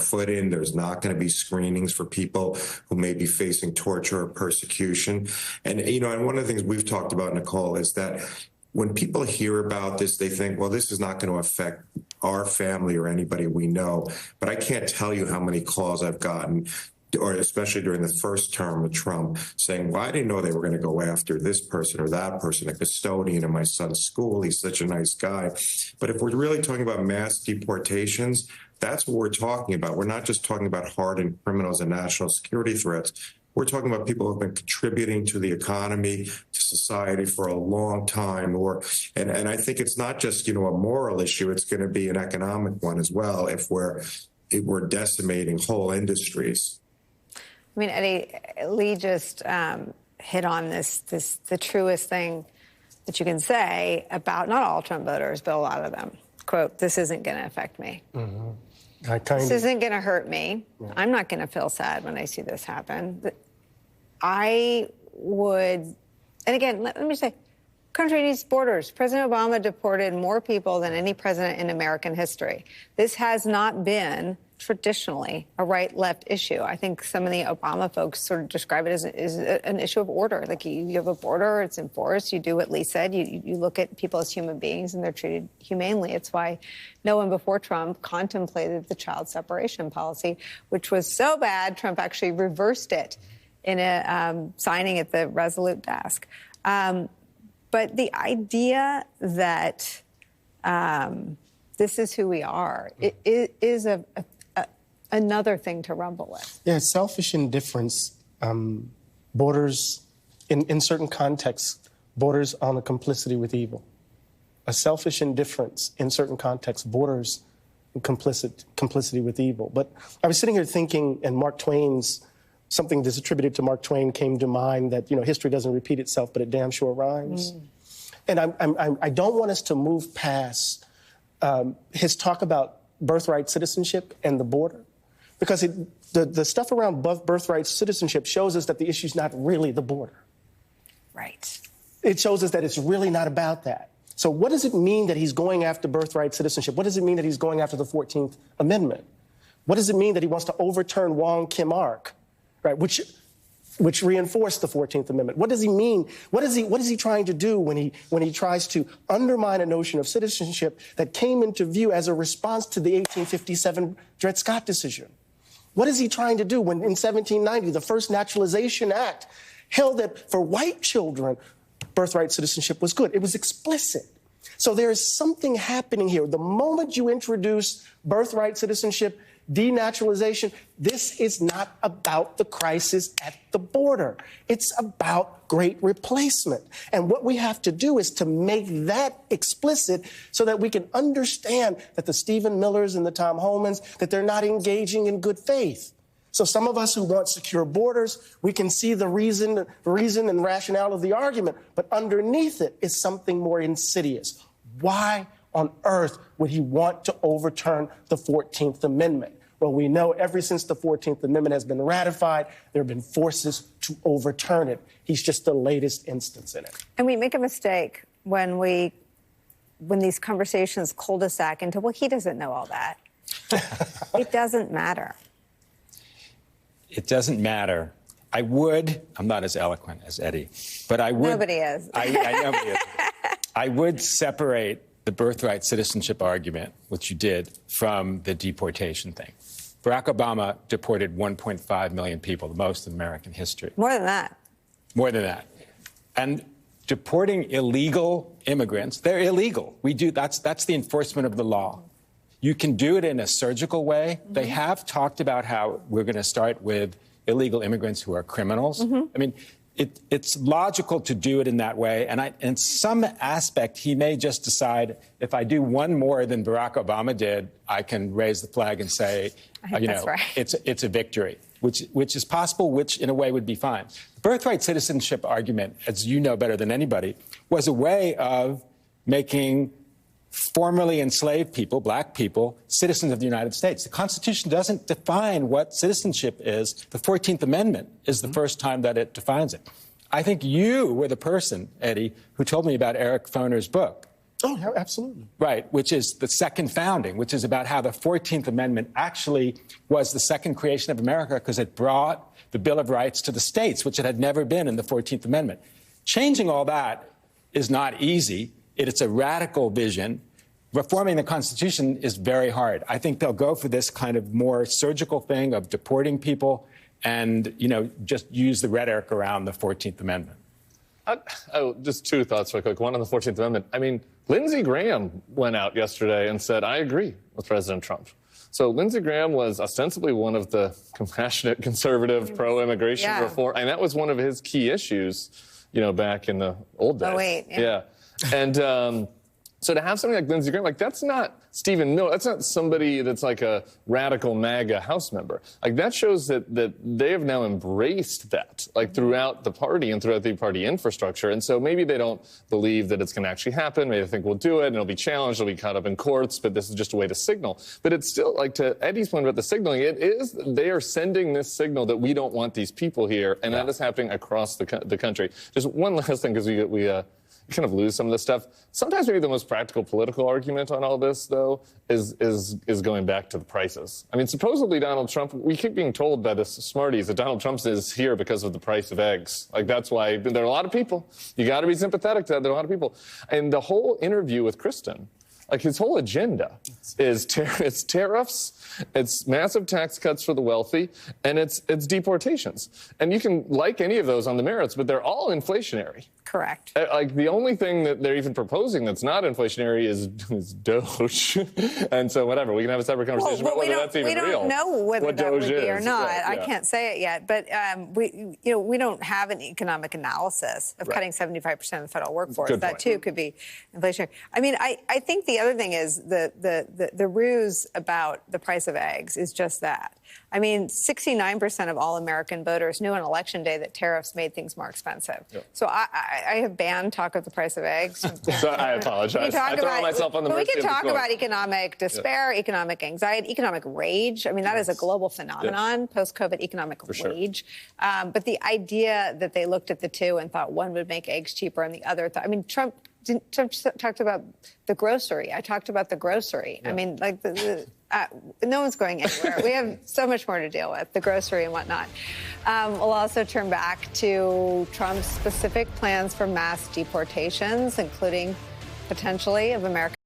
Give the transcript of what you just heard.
foot in. There's not going to be screenings for people who may be facing torture or persecution. And, and one of the things we've talked about, Nicole, is that when people hear about this, they think, well, this is not going to affect our family or anybody we know. But I can't tell you how many calls I've gotten, or especially during the first term of Trump, saying, well, I didn't know they were going to go after this person or that person, a custodian in my son's school. He's such a nice guy. But if we're really talking about mass deportations, that's what we're talking about. We're not just talking about hardened criminals and national security threats. We're talking about people who have been contributing to the economy, to society for a long time. And I think it's not just, a moral issue. It's going to be an economic one as well if we're decimating whole industries. I mean, Eddie, Lee just hit on the truest thing that you can say about not all Trump voters, but a lot of them. Quote, this isn't going to affect me. Mm-hmm. This isn't going to hurt me. Yeah. I'm not going to feel sad when I see this happen. I would, and again, let me say, country needs borders. President Obama deported more people than any president in American history. This has not been traditionally a right-left issue. I think some of the Obama folks sort of describe it as an issue of order. Like you have a border, it's enforced, you do what Lee said, you look at people as human beings and they're treated humanely. It's why no one before Trump contemplated the child separation policy, which was so bad, Trump actually reversed it in a signing at the Resolute desk. But the idea that this is who we are is another thing to rumble with. Yeah, selfish indifference borders, in certain contexts, borders on a complicity with evil. A selfish indifference in certain contexts borders complicity with evil. But I was sitting here thinking, and Mark Twain's, something that's attributed to Mark Twain came to mind, that, history doesn't repeat itself, but it damn sure rhymes. And I don't want us to move past his talk about birthright citizenship and the border, because the stuff around birthright citizenship shows us that the issue is not really the border. Right. It shows us that it's really not about that. So what does it mean that he's going after birthright citizenship? What does it mean that he's going after the 14th Amendment? What does it mean that he wants to overturn Wong Kim Ark, right, which reinforced the 14th Amendment? What does he mean? What is he trying to do when he tries to undermine a notion of citizenship that came into view as a response to the 1857 Dred Scott decision? What is he trying to do when in 1790 the first Naturalization Act held that for white children birthright citizenship was good? It was explicit. So there is something happening here. The moment you introduce birthright citizenship, denaturalization, this is not about the crisis at the border. It's about great replacement. And what we have to do is to make that explicit so that we can understand that the Stephen Millers and the Tom Holmans, that they're not engaging in good faith. So some of us who want secure borders, we can see the reason and rationale of the argument, but underneath it is something more insidious. Why on earth would he want to overturn the 14th Amendment? Well, we know ever since the 14th Amendment has been ratified, there have been forces to overturn it. He's just the latest instance in it. And we make a mistake when these conversations cul-de-sac into, well, he doesn't know all that. It doesn't matter. It doesn't matter. I'm not as eloquent as Eddie, but I would. Nobody is. I nobody is. I would separate the birthright citizenship argument, which you did, from the deportation thing. Barack Obama deported 1.5 million people, the most in American history. More than that. More than that. And deporting illegal immigrants, they're illegal. That's the enforcement of the law. You can do it in a surgical way. Mm-hmm. They have talked about how we're going to start with illegal immigrants who are criminals. Mm-hmm. I mean, it's logical to do it in that way. And in some aspect, he may just decide, if I do one more than Barack Obama did, I can raise the flag and say, right. it's a victory, which is possible, which in a way would be fine. The birthright citizenship argument, as you know better than anybody, was a way of making formerly enslaved people, black people, citizens of the United States. The Constitution doesn't define what citizenship is. The 14th Amendment is the first time that it defines it. I think you were the person, Eddie, who told me about Eric Foner's book, Oh, yeah, absolutely. Right, which is the second founding, which is about how the 14th Amendment actually was the second creation of America because it brought the Bill of Rights to the states, which it had never been in the 14th Amendment. Changing all that is not easy. It's a radical vision. Reforming the Constitution is very hard. I think they'll go for this kind of more surgical thing of deporting people and, just use the rhetoric around the 14th Amendment. Just two thoughts real quick. One on the 14th Amendment. I mean, Lindsey Graham went out yesterday and said, I agree with President Trump. So Lindsey Graham was ostensibly one of the compassionate, conservative, pro-immigration reform, and that was one of his key issues, back in the old days. Oh, wait. Yeah. And so to have somebody like Lindsey Graham, that's not Stephen Miller. That's not somebody that's like a radical MAGA House member. That shows that they have now embraced that, throughout the party and throughout the party infrastructure. And so maybe they don't believe that it's going to actually happen. Maybe they think we'll do it and it'll be challenged, it'll be caught up in courts, but this is just a way to signal. But it's still, to Eddie's point about the signaling, they are sending this signal that we don't want these people here, and that is happening across the country. Just one last thing, because we kind of lose some of this stuff. Sometimes maybe the most practical political argument on all this, though, is going back to the prices. I mean, supposedly Donald Trump, we keep being told by the smarties that Donald Trump is here because of the price of eggs. That's why there are a lot of people. You got to be sympathetic to that. There are a lot of people. And the whole interview with Kristen, his whole agenda is it's tariffs, it's massive tax cuts for the wealthy, and it's deportations. And you can like any of those on the merits, but they're all inflationary. Correct. The only thing that they're even proposing that's not inflationary is Doge. And so whatever, we can have a separate conversation about whether that's even real. We don't know whether that would be or not. Yeah. I can't say it yet. But we don't have an economic analysis of cutting 75% of the federal workforce. Good that point. too could be inflationary. I mean, I think the other thing is the ruse about the price of eggs is just that. I mean, 69% of all American voters knew on election day that tariffs made things more expensive. Yeah. So I have banned talk of the price of eggs. So I apologize. I throw myself on the mercy of the We can talk court. about economic despair, economic anxiety, economic rage. I mean, that is a global phenomenon, post-COVID economic rage. Sure. But the idea that they looked at the two and thought one would make eggs cheaper and the other thought, I mean, Trump talked about the grocery. I talked about the grocery. Yeah. I mean, no one's going anywhere. We have so much more to deal with, the grocery and whatnot. We'll also turn back to Trump's specific plans for mass deportations, including potentially of American